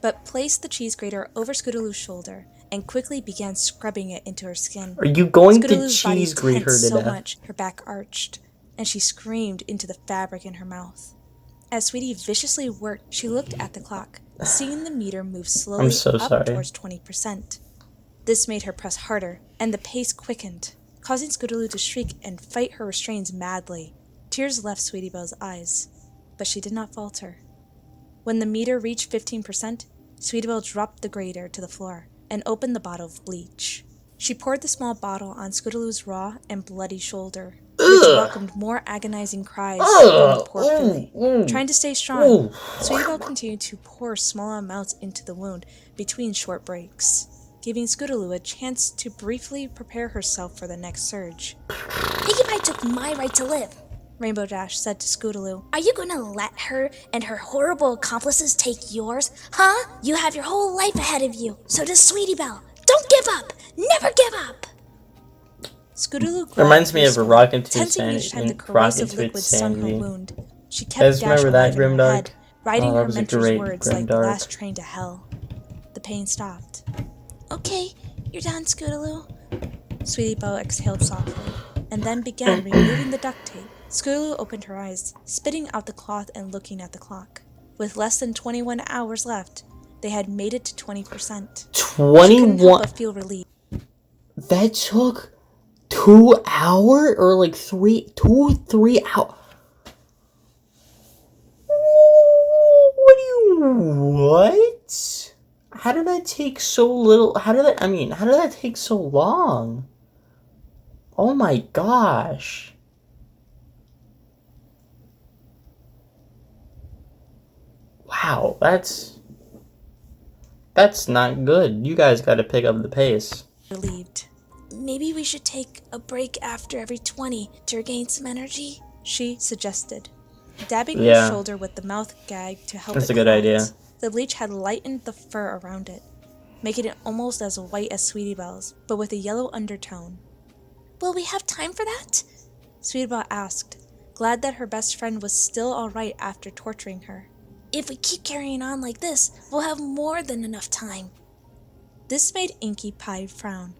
But placed the cheese grater over Scootaloo's shoulder and quickly began scrubbing it into her skin. Are you going to Scootaloo's cheese body grate her tensed to so death? much her back arched, and she screamed into the fabric in her mouth. As Sweetie viciously worked, she looked at the clock, seeing the meter move slowly up towards 20%. This made her press harder, and the pace quickened, causing Scootaloo to shriek and fight her restraints madly. Tears left Sweetie Belle's eyes, but she did not falter. When the meter reached 15%, Sweetie Belle dropped the grater to the floor and opened the bottle of bleach. She poured the small bottle on Scootaloo's raw and bloody shoulder, which welcomed more agonizing cries from the poor filly. Trying to stay strong, Sweetie Belle continued to pour small amounts into the wound between short breaks, giving Scootaloo a chance to briefly prepare herself for the next surge. Pinkie Pie took my right to live, Rainbow Dash said to Scootaloo. Are you gonna let her and her horrible accomplices take yours? Huh? You have your whole life ahead of you. So does Sweetie Belle. Don't give up! Never give up! Scootaloo reminds me of a rock into tensing each time the rock corrosive into liquid stung her insanity. wound. She You kept guys Dash remember alive that, in her Grimdark? head, writing Oh, that her was a mentor's great words like the Grimdark. last train to hell. The pain stopped. Okay, you're done, Scootaloo. Sweetie Belle exhaled softly, and then began removing the duct tape. Scootaloo opened her eyes, spitting out the cloth and looking at the clock. With less than 21 hours left, they had made it to 20%. She couldn't help 21. but feel relieved. That took 2 hours or like 3 hours. What? How did that take so little? How did that take so long? Oh my gosh. Wow, that's not good. You guys got to pick up the pace. Relieved. Maybe we should take a break after every 20 to regain some energy, She suggested, dabbing Yeah. her shoulder with the mouth gag to help That's it a good quiet. idea. The bleach had lightened the fur around it, making it almost as white as Sweetie Belle's, but with a yellow undertone. Will we have time for that? Sweetie Belle asked, glad that her best friend was still all right after torturing her. If we keep carrying on like this, we'll have more than enough time. This made Pinkie Pie frown.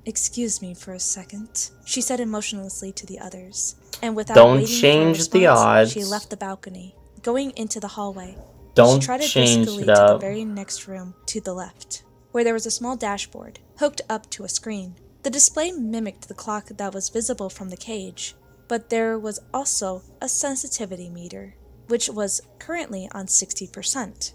Excuse me for a second, she said emotionlessly to the others, and without Don't waiting for a change the response, odds. she left the balcony, going into the hallway. Don't She trotted change briskly it to the up. very next room to the left, where there was a small dashboard hooked up to a screen. The display mimicked the clock that was visible from the cage, but there was also a sensitivity meter, which was currently on 60%.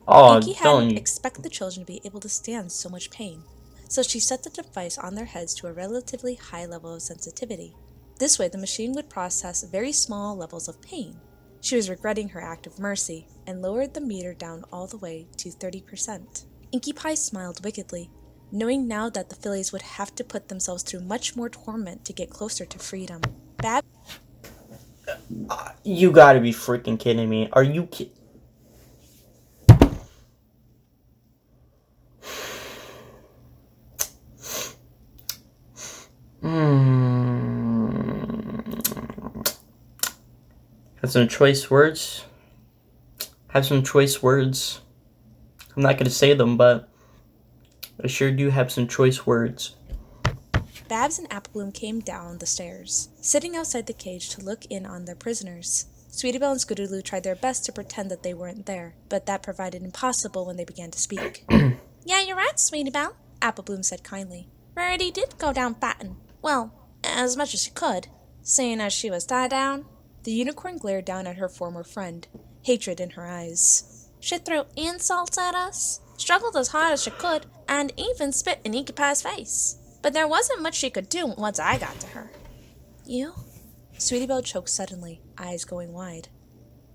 Oh, Pinkie hadn't don't. expected the children to be able to stand so much pain, so she set the device on their heads to a relatively high level of sensitivity. This way, the machine would process very small levels of pain. She was regretting her act of mercy and lowered the meter down all the way to 30%. Pinkie Pie smiled wickedly, knowing now that the fillies would have to put themselves through much more torment to get closer to freedom. Babs You gotta be freaking kidding me. Are you kidding? Have some choice words. Have some choice words. I'm not gonna say them, but I sure do have some choice words. Babs and Applebloom came down the stairs, sitting outside the cage to look in on their prisoners. Sweetie Belle and Scootaloo tried their best to pretend that they weren't there, but that proved impossible when they began to speak. Yeah, you're right, Sweetie Belle. Applebloom said kindly. Rarity did go down fighting. Well, as much as she could, seeing as she was tied down. The unicorn glared down at her former friend, hatred in her eyes. She threw insults at us, struggled as hard as she could, and even spit in Pinkie Pie's face. But there wasn't much she could do once I got to her. You? Sweetie Belle choked suddenly, eyes going wide.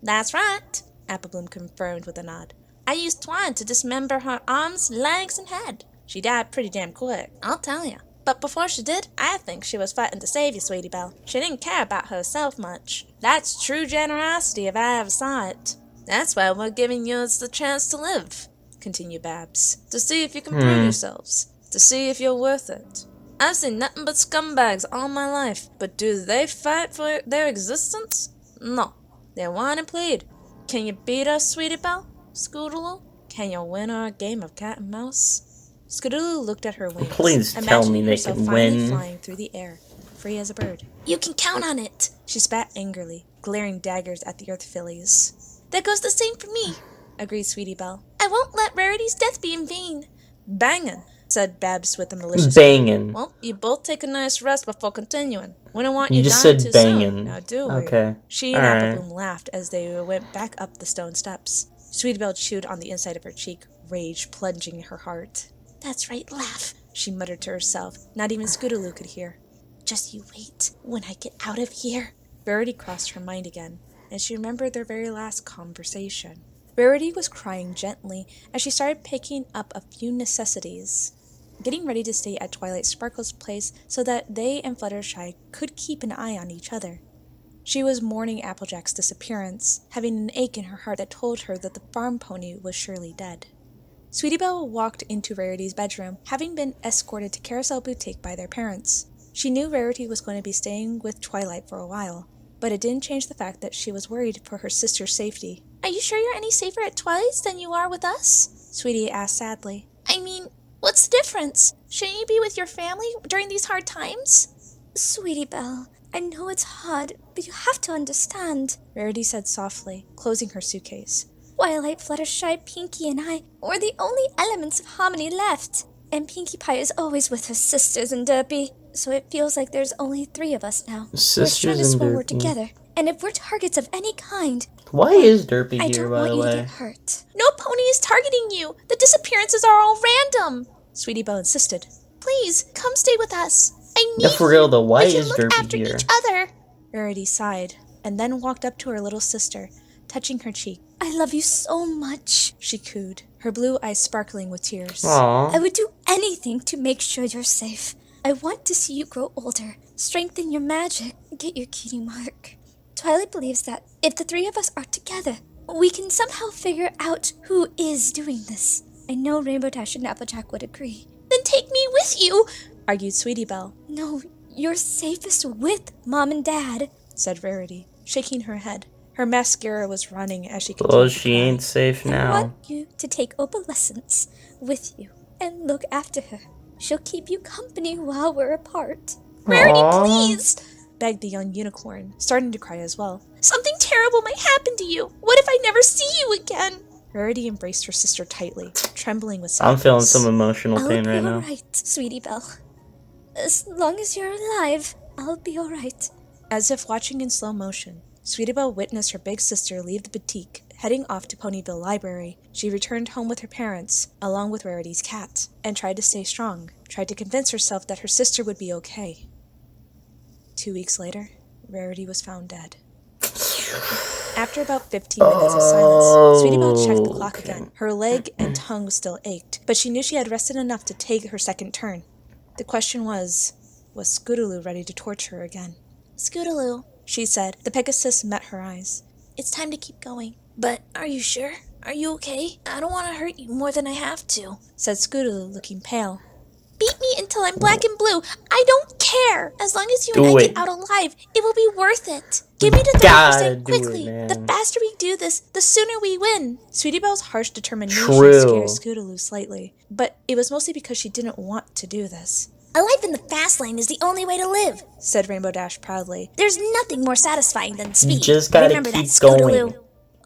That's right, Applebloom confirmed with a nod. I used twine to dismember her arms, legs, and head. She died pretty damn quick, I'll tell you. But before she did, I think she was fighting to save you, Sweetie Belle. She didn't care about herself much. That's true generosity if I ever saw it. That's why we're giving you the chance to live, continued Babs. To see if you can prove yourselves. To see if you're worth it. I've seen nothing but scumbags all my life, but do they fight for their existence? No. They whine and plead. Can you beat us, Sweetie Belle? Scootaloo? Can you win our game of cat and mouse? Scootaloo looked at her wings, Please tell me imagining they herself can finally win. flying through the air, free as a bird. You can count on it. She spat angrily, glaring daggers at the earth fillies. That goes the same for me, agreed Sweetie Belle. I won't let Rarity's death be in vain. Bangin', said Babs with a malicious Bangin'. Well, you both take a nice rest before continuing. We don't want You you just dying said too bangin'. soon. Now do we? Okay. She and Alright. Applebloom laughed as they went back up the stone steps. Sweetie Belle chewed on the inside of her cheek, rage plunging her heart. That's right, laugh. She muttered to herself. Not even Scootaloo could hear. Just you wait when I get out of here. Rarity crossed her mind again, and she remembered their very last conversation. Rarity was crying gently as she started picking up a few necessities, getting ready to stay at Twilight Sparkle's place so that they and Fluttershy could keep an eye on each other. She was mourning Applejack's disappearance, having an ache in her heart that told her that the farm pony was surely dead. Sweetie Belle walked into Rarity's bedroom, having been escorted to Carousel Boutique by their parents. She knew Rarity was going to be staying with Twilight for a while, but it didn't change the fact that she was worried for her sister's safety. Are you sure you're any safer at Twilight's than you are with us? Sweetie asked sadly. I mean, what's the difference? Shouldn't you be with your family during these hard times? Sweetie Belle, I know it's hard, but you have to understand, Rarity said softly, closing her suitcase. Twilight, Fluttershy, Pinkie, and I were the only elements of harmony left. And Pinkie Pie is always with her sisters and Derpy, so it feels like there's only 3 of us now. Sisters we're strongest and when we're Derpy. together. And if we're targets of any kind, Why is Derpy I here, don't by want the you to way? get hurt. No pony is targeting you. The disappearances are all random. Sweetie Belle insisted. Please, come stay with us. I need Yeah, for real though, why we can is look Derpy after here? each other. Rarity sighed, and then walked up to her little sister, touching her cheek. I love you so much. She cooed, her blue eyes sparkling with tears. Aww. I would do anything to make sure you're safe. I want to see you grow older, strengthen your magic, get your cutie mark. Twilight believes that if the 3 of us are together, we can somehow figure out who is doing this. I know Rainbow Dash and Applejack would agree. Then take me with you, argued Sweetie Belle. No, you're safest with Mom and Dad, said Rarity, shaking her head. Her mascara was running as she Well, continued to she cry. ain't safe I now. want you to take opalescence with you and look after her. She'll keep you company while we're apart. Rarity, Aw. please! begged the young unicorn, starting to cry as well. Something terrible might happen to you. What if I never see you again? Rarity embraced her sister tightly, trembling with I'm sadness. feeling some emotional I'll pain be right now. alright, Sweetie Belle. As long as you're alive, I'll be alright. As if watching in slow motion, Sweetie Belle witnessed her big sister leave the boutique, heading off to Ponyville Library. She returned home with her parents, along with Rarity's cat, and tried to stay strong, tried to convince herself that her sister would be okay. 2 weeks later, Rarity was found dead. After about 15 minutes of silence, Sweetie Belle checked the clock again. Her leg and tongue still ached, but she knew she had rested enough to take her second turn. The question was Scootaloo ready to torture her again? Scootaloo, She said. The Pegasus met her eyes. it's time to keep going. But are you sure? Are you okay? I don't want to hurt you more than I have to. Said Scootaloo, looking pale. Beat me until I'm black and blue. I don't care. As long as you and Do I it. get out alive, it will be worth it. Give me the Gotta 30% do it, quickly. man. The faster we do this, the sooner we win. Sweetie Belle's harsh determination True. scared Scootaloo slightly, but it was mostly because she didn't want to do this. A life in the fast lane is the only way to live. Said Rainbow Dash proudly. There's nothing more satisfying than speed. just gotta Remember keep that, Scootaloo. going.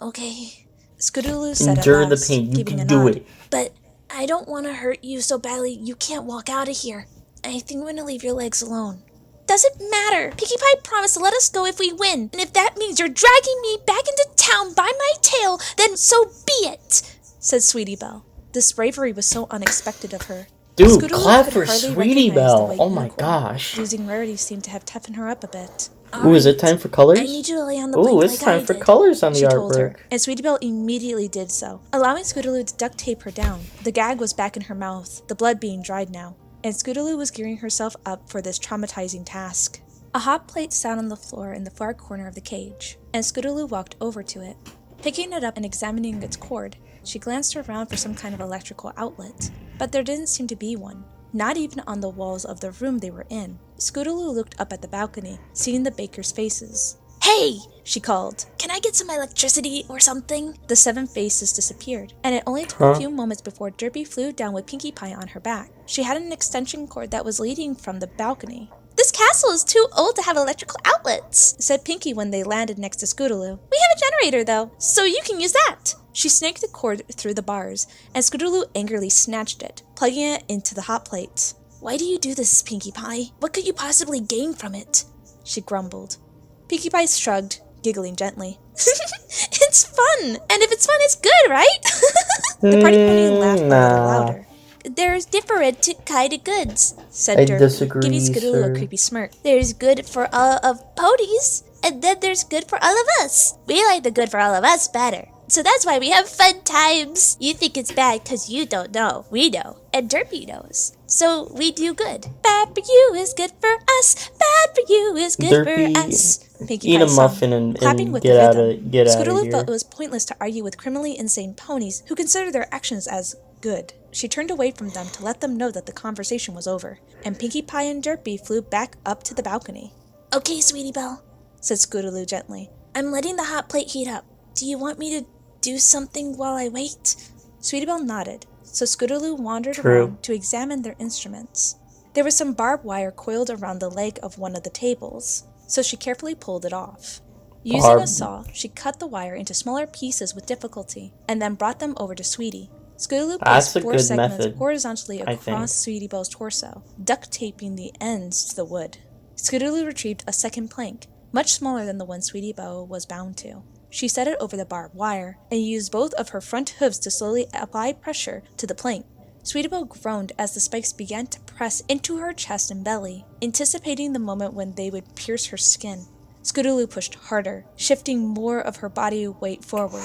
Okay, Scootaloo said Endure at the last, pain. You giving can a do nod. it. but I don't want to hurt you so badly you can't walk out of here. I think I'm gonna leave your legs alone. Doesn't matter. Pinkie Pie promised to let us go if we win. And if that means you're dragging me back into town by my tail, then so be it. Said Sweetie Belle. This bravery was so unexpected of her. Dude, Scootaloo clap could for hardly Sweetie recognize the Belle. white Oh my unicorn. gosh. Losing Rarity seemed to have toughened her up a bit. Ooh, is it time for colors? I need you to lay on the Ooh, blanket it's like I time for did. colors on the She told her, artwork. and Sweetie Belle immediately did so, allowing Scootaloo to duct tape her down. The gag was back in her mouth, the blood being dried now, and Scootaloo was gearing herself up for this traumatizing task. A hot plate sat on the floor in the far corner of the cage, and Scootaloo walked over to it. Picking it up and examining its cord, she glanced around for some kind of electrical outlet, but there didn't seem to be one, not even on the walls of the room they were in. Scootaloo looked up at the balcony, seeing the bakers' faces. Hey! She called. Can I get some electricity or something? The 7 faces disappeared, and it only took a few moments before Derpy flew down with Pinkie Pie on her back. She had an extension cord that was leading from the balcony. This castle is too old to have electrical outlets, said Pinkie when they landed next to Scootaloo. We have a generator, though, so you can use that. She snaked the cord through the bars, and Scootaloo angrily snatched it, plugging it into the hot plate. Why do you do this, Pinkie Pie? What could you possibly gain from it? She grumbled. Pinkie Pie shrugged, giggling gently. It's fun! And if it's fun, it's good, right? The party pony laughed a little louder. There's different kind of goods, said I Derpy, disagree, giving Scootaloo sir. a creepy smirk. There's good for all of ponies, and then there's good for all of us. We like the good for all of us better. So that's why we have fun times. You think it's bad because you don't know. We know. And Derpy knows. So we do good. Bad for you is good for us. Bad for you is good Derpy, for us. Pinkie eat Pie a sung, muffin and clapping with get the out rhythm. of get out of Scootaloo here. felt it was pointless to argue with criminally insane ponies who consider their actions as good. She turned away from them to let them know that the conversation was over, and Pinkie Pie and Derpy flew back up to the balcony. Okay, Sweetie Belle, said Scootaloo gently. I'm letting the hot plate heat up. Do you want me to do something while I wait? Sweetie Belle nodded, so Scootaloo wandered True. around to examine their instruments. There was some barbed wire coiled around the leg of one of the tables, so she carefully pulled it off. Using a saw, she cut the wire into smaller pieces with difficulty, and then brought them over to Sweetie. Scootaloo That's placed a 4 good segments method, horizontally I think. across Sweetie Belle's torso, duct taping the ends to the wood. Scootaloo retrieved a second plank, much smaller than the one Sweetie Belle was bound to. She set it over the barbed wire, and used both of her front hooves to slowly apply pressure to the plank. Sweetie Belle groaned as the spikes began to press into her chest and belly, anticipating the moment when they would pierce her skin. Scootaloo pushed harder, shifting more of her body weight forward.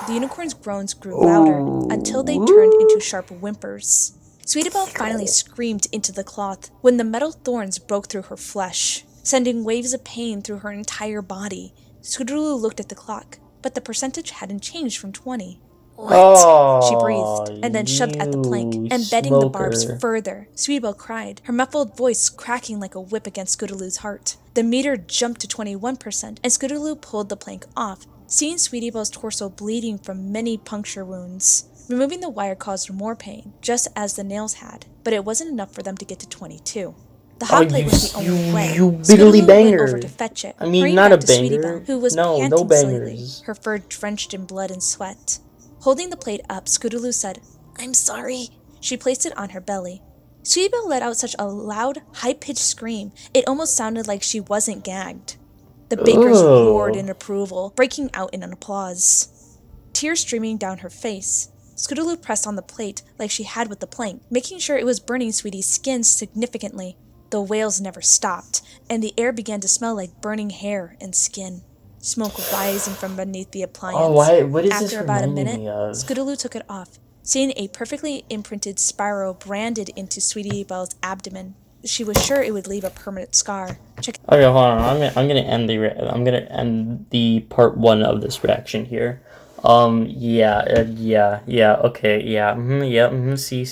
The unicorn's groans grew louder until they turned into sharp whimpers. Sweetie Belle finally screamed into the cloth when the metal thorns broke through her flesh, sending waves of pain through her entire body. Scootaloo looked at the clock, but the percentage hadn't changed from 20. What? Oh, She breathed, and then shoved at the plank, you embedding the barbs smoker. further. Sweetie Belle cried, her muffled voice cracking like a whip against Scootaloo's heart. The meter jumped to 21%, and Scootaloo pulled the plank off, seeing Sweetie Belle's torso bleeding from many puncture wounds. Removing the wire caused more pain, just as the nails had, but it wasn't enough for them to get to 22. The hot plate was the only way. you biddly Scootaloo banger. went over to fetch it, I mean, hurrying not back a to Sweetie banger. Belle, who was No, panting no slightly, bangers. her fur drenched in blood and sweat. Holding the plate up, Scootaloo said, I'm sorry. She placed it on her belly. Sweetie Belle let out such a loud, high-pitched scream, it almost sounded like she wasn't gagged. The bakers roared in approval, breaking out in an applause. Tears streaming down her face, Scootaloo pressed on the plate like she had with the plank, making sure it was burning Sweetie's skin significantly. The wails never stopped, and the air began to smell like burning hair and skin. Smoke rising from beneath the appliance. Oh, what is this After about a reminding minute, me of? Scootaloo took it off, seeing a perfectly imprinted spiral branded into Sweetie Belle's abdomen. She was sure it would leave a permanent scar. Check. Okay, hold on. I'm gonna end the part 1 of this reaction here. Okay, see.